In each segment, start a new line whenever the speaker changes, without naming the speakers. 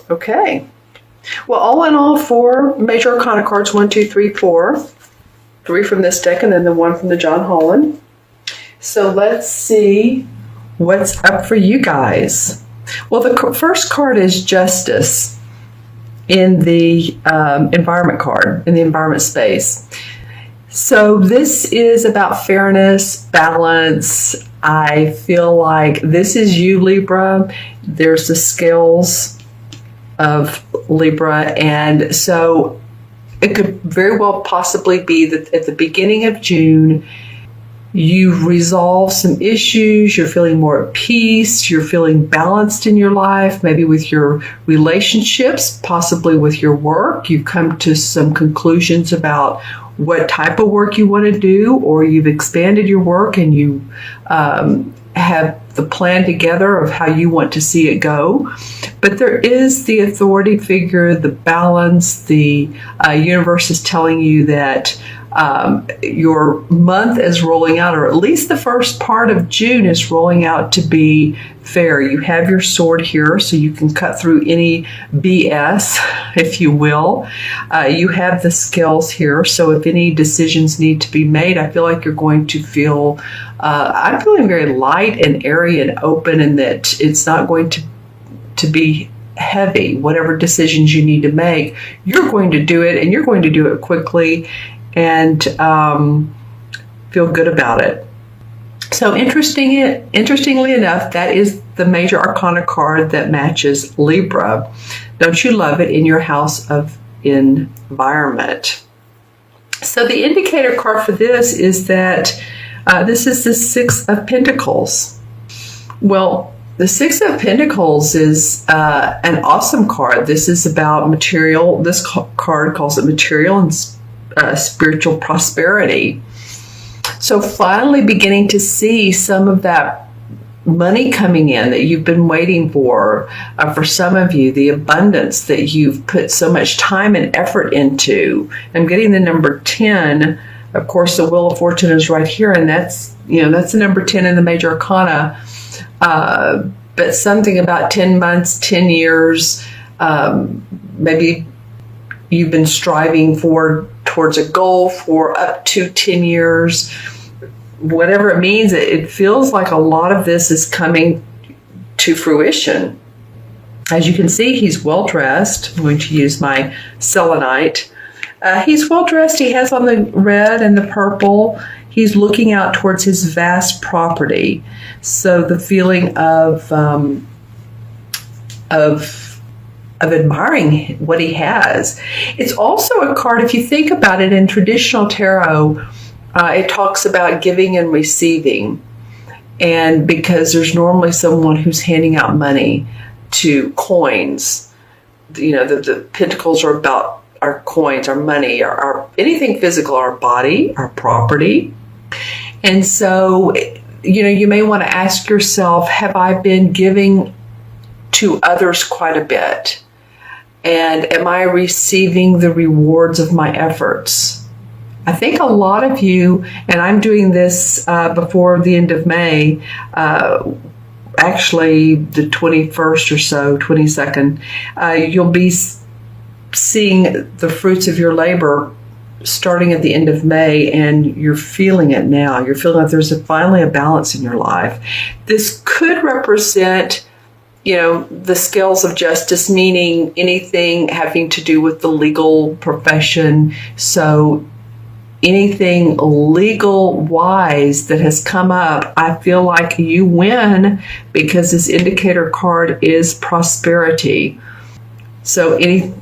Okay. Well, all in all, 4 major arcana cards, 1, 2, 3, 4. 3 from this deck and then the 1 from the John Holland. So let's see what's up for you guys. Well, the first card is Justice in the environment card, in the environment space. So this is about fairness, balance. I feel like this is you, Libra. There's the scales of Libra. And so it could very well possibly be that at the beginning of June, you've resolved some issues, you're feeling more at peace, you're feeling balanced in your life, maybe with your relationships, possibly with your work. You've come to some conclusions about what type of work you want to do, or you've expanded your work and you have the plan together of how you want to see it go. But there is the authority figure, the balance, the universe is telling you that your month is rolling out, or at least the first part of June is rolling out to be fair. You have your sword here, so you can cut through any BS, if you will. You have the scales here, so if any decisions need to be made, I feel like you're going to feel, I'm feeling very light and airy and open, and that it's not going to be heavy. Whatever decisions you need to make, you're going to do it, and you're going to do it quickly, and feel good about it. So interestingly enough, that is the major arcana card that matches Libra. Don't you love it, in your house of environment? So the indicator card for this is that this is the 6 of Pentacles. Well, the 6 of Pentacles is an awesome card. This is about material. This card calls it material and spiritual prosperity. So finally beginning to see some of that money coming in that you've been waiting for some of you, the abundance that you've put so much time and effort into. I'm getting the number 10. Of course, the Wheel of Fortune is right here, and that's the number 10 in the major arcana. But something about 10 months, 10 years, maybe you've been striving towards a goal for up to 10 years. Whatever it means, it feels like a lot of this is coming to fruition. As you can see, he's well dressed. I'm going to use my selenite. He's well dressed. He has on the red and the purple. He's looking out towards his vast property. So the feeling of admiring what he has. It's also a card, if you think about it, in traditional tarot, it talks about giving and receiving. And because there's normally someone who's handing out money to coins, the pentacles are about our coins, our money, our anything physical, our body, our property. And so, you may want to ask yourself, have I been giving to others quite a bit? And am I receiving the rewards of my efforts? I think a lot of you, and I'm doing this before the end of May, actually the 21st or so, 22nd, you'll be seeing the fruits of your labor starting at the end of May, and you're feeling it now. You're feeling like there's finally a balance in your life. This could represent the scales of justice, meaning anything having to do with the legal profession. So anything legal-wise that has come up, I feel like you win, because this indicator card is prosperity. So any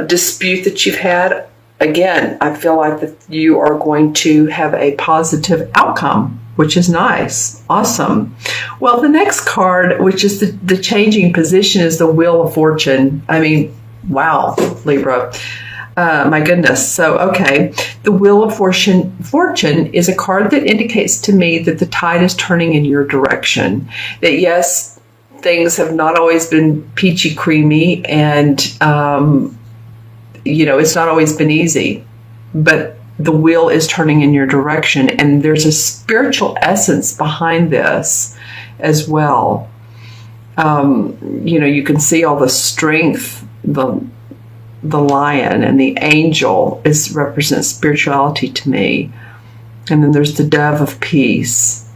dispute that you've had, again, I feel like that you are going to have a positive outcome, which is nice. Awesome. Well, the next card, which is the changing position, is the Wheel of Fortune. I mean, wow, Libra. My goodness. So, okay. The Wheel of Fortune is a card that indicates to me that the tide is turning in your direction. That yes, things have not always been peachy creamy, and it's not always been easy, but the wheel is turning in your direction, and there's a spiritual essence behind this as well. You can see all the strength, the lion and the angel represents spirituality to me. And then there's the dove of peace,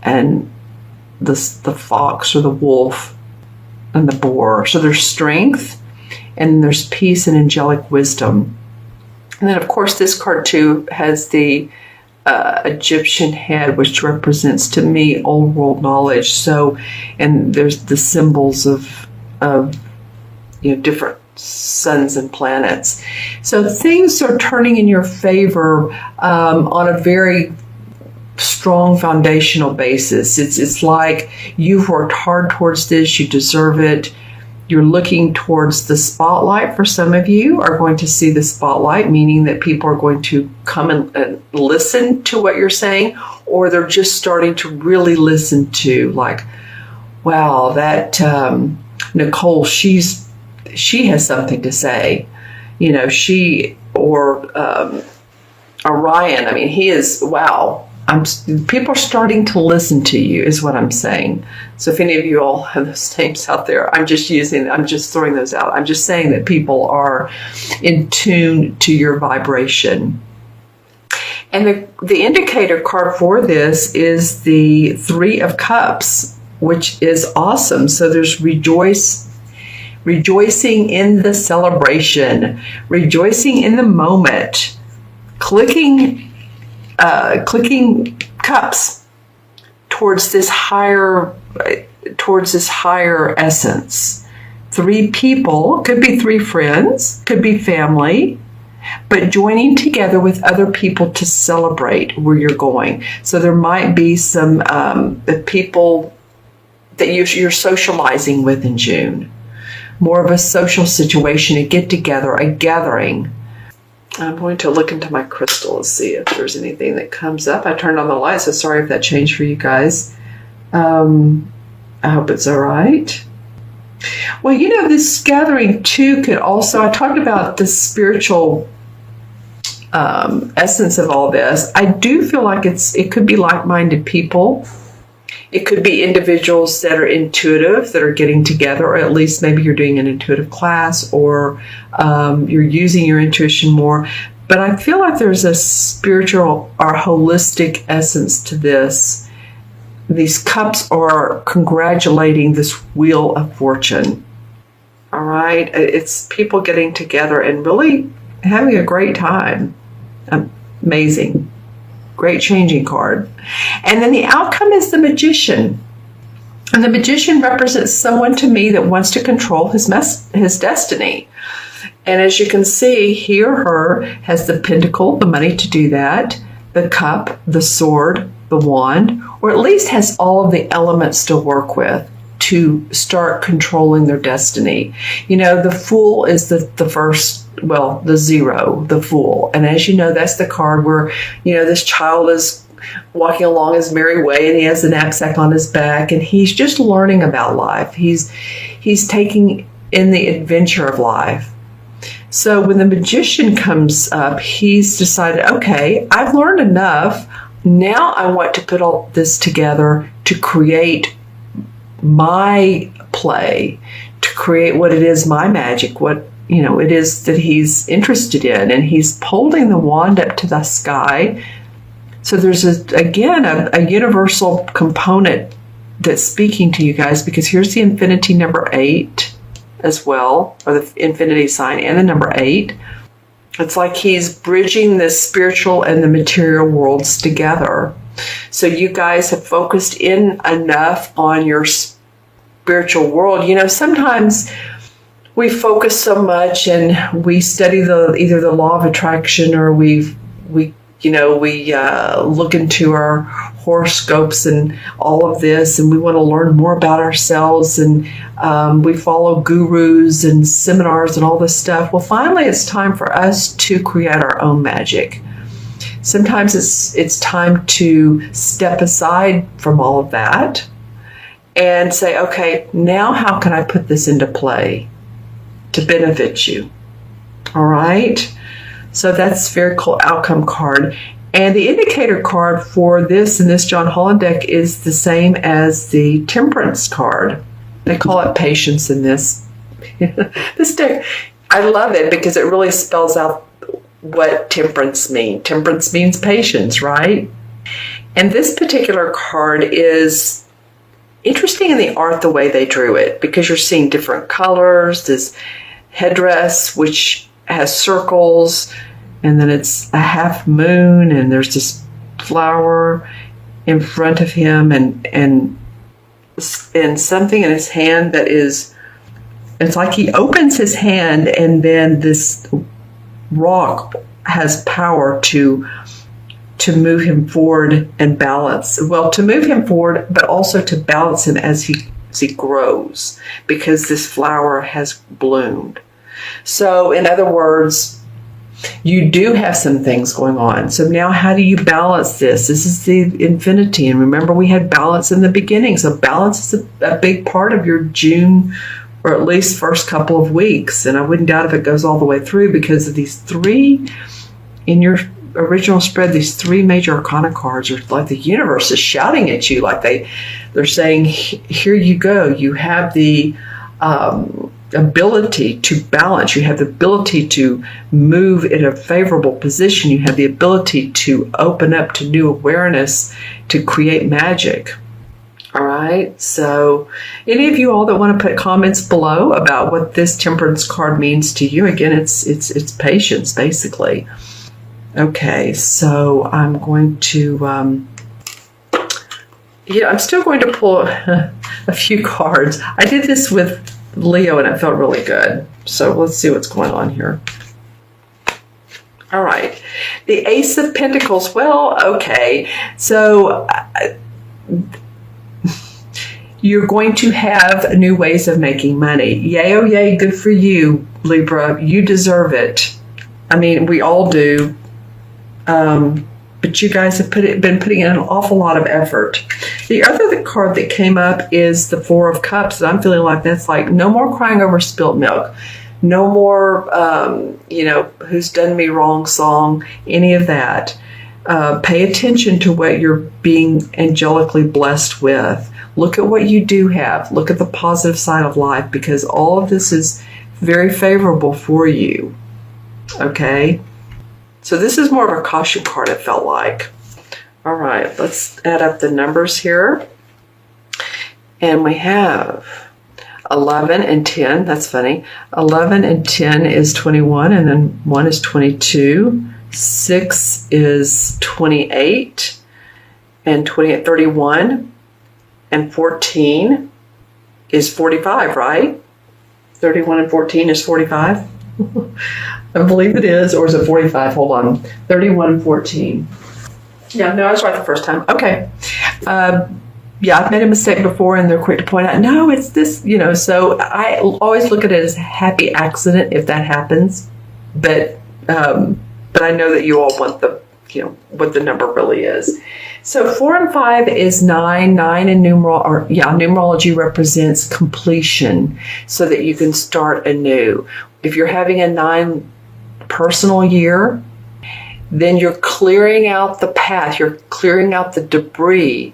and the fox or the wolf and the boar. So there's strength, and there's peace and angelic wisdom. And then, of course, this card too has the Egyptian head, which represents to me old world knowledge. So, and there's the symbols of different suns and planets. So things are turning in your favor on a very strong foundational basis. It's like you've worked hard towards this, you deserve it. You're looking towards the spotlight. For some of you are going to see the spotlight, meaning that people are going to come and listen to what you're saying, or they're just starting to really listen to, like, wow, that Nicole, she has something to say. Orion, I mean, he is, wow. People are starting to listen to you, is what I'm saying. So if any of you all have those names out there, I'm just throwing those out. I'm just saying that people are in tune to your vibration. And the indicator card for this is the Three of Cups, which is awesome. So there's rejoicing in the celebration, rejoicing in the moment, clicking cups towards this higher essence. Three people, could be three friends, could be family, but joining together with other people to celebrate where you're going. So there might be some people that you're socializing with in June. More of a social situation, a get-together, a gathering. I'm going to look into my crystal and see if there's anything that comes up. I turned on the light, so sorry if that changed for you guys. I hope it's all right. Well, this gathering too could also, I talked about the spiritual essence of all this. I do feel like it could be like-minded people. It could be individuals that are intuitive, that are getting together, or at least maybe you're doing an intuitive class, or you're using your intuition more. But I feel like there's a spiritual or holistic essence to this. These cups are congratulating this wheel of fortune. All right? It's people getting together and really having a great time. Amazing. Great changing card. And then the outcome is the Magician. And the Magician represents someone to me that wants to control his destiny. And as you can see, he or her has the pentacle, the money to do that, the cup, the sword, the wand, or at least has all of the elements to work with to start controlling their destiny. The Fool is the first, the zero, the Fool. And as you know, that's the card where, this child is walking along his merry way and he has the knapsack on his back and he's just learning about life. He's taking in the adventure of life. So when the Magician comes up, he's decided, okay, I've learned enough. Now I want to put all this together to create my play, to create what it is, my magic, what it is that he's interested in. And he's holding the wand up to the sky. So there's a universal component that's speaking to you guys, because here's the infinity number 8 as well, or the infinity sign and the number 8. It's like he's bridging the spiritual and the material worlds together. So you guys have focused in enough on your spiritual world. Sometimes we focus so much and we study either the law of attraction, or we look into our horoscopes and all of this, and we want to learn more about ourselves, and we follow gurus and seminars and all this stuff. Well, finally, it's time for us to create our own magic. Sometimes it's time to step aside from all of that and say, okay, now how can I put this into play to benefit you? All right. So that's very cool outcome card. And the indicator card for this in this John Holland deck is the same as the Temperance card. They call it patience in this. This deck, I love it because it really spells out what temperance means. Temperance means patience, right? And this particular card is interesting in the art, the way they drew it, because you're seeing different colors, this headdress, which has circles, and then it's a half moon, and there's this flower in front of him, and something in his hand that is, it's like he opens his hand, and then this rock has power to move him forward and balance. Well, to move him forward, but also to balance him as he grows, because this flower has bloomed. So, in other words, you do have some things going on. So now how do you balance this? This is the infinity. And remember, we had balance in the beginning. So balance is a big part of your June, or at least first couple of weeks. And I wouldn't doubt if it goes all the way through, because of these three, in your original spread, these three major arcana cards are like the universe is shouting at you. Like they're saying, here you go. You have the ability to balance. You have the ability to move in a favorable position. You have the ability to open up to new awareness, to create magic. All right. So any of you all that want to put comments below about what this temperance card means to you, again, it's patience, basically. Okay. So I'm going to, I'm still going to pull a few cards. I did this with Leo and it felt really good. So let's see what's going on here. All right. The Ace of Pentacles. Well, okay. So you're going to have new ways of making money. Yay, oh yay, good for you, Libra. You deserve it. I mean, we all do. But you guys have been putting in an awful lot of effort. The other card that came up is the Four of Cups. And I'm feeling like that's like no more crying over spilt milk. No more, who's done me wrong song, any of that. Pay attention to what you're being angelically blessed with. Look at what you do have. Look at the positive side of life, because all of this is very favorable for you. Okay? So this is more of a caution card, it felt like. All right, let's add up the numbers here. And we have 11 and 10. That's funny. 11 and 10 is 21, and then 1 is 22. 6 is 28, and 31. And 14 is 45, right? 31 and 14 is 45? I believe it is. Or is it 45? Hold on. 31 and 14. Yeah, no, I was right the first time. Okay. I've made a mistake before, and they're quick to point out, no, it's this, so I always look at it as a happy accident if that happens. But I know that you all want what the number really is. So 4 and 5 is 9. 9 in numerology represents completion, so that you can start anew. If you're having a 9 personal year, then you're clearing out the path. You're clearing out the debris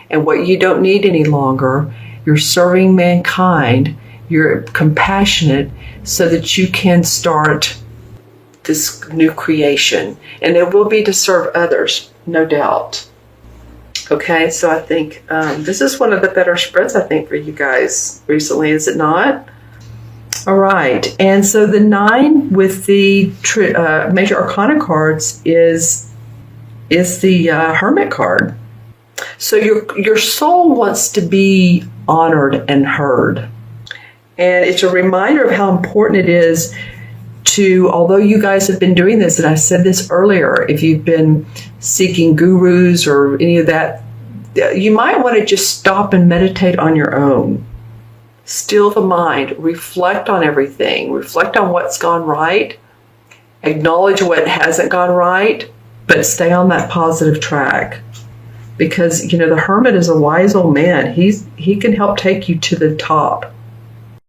and what you don't need any longer. You're serving mankind. You're compassionate, so that you can start this new creation. And it will be to serve others, no doubt. Okay, so I think this is one of the better spreads, I think, for you guys recently, is it not? All right, and so the 9 with the major arcana cards is the Hermit card. So your soul wants to be honored and heard. And it's a reminder of how important it is to, although you guys have been doing this, and I said this earlier, if you've been seeking gurus or any of that, you might want to just stop and meditate on your own. Still the mind, reflect on everything, reflect on what's gone right, acknowledge what hasn't gone right, but stay on that positive track. Because, the Hermit is a wise old man. He can help take you to the top.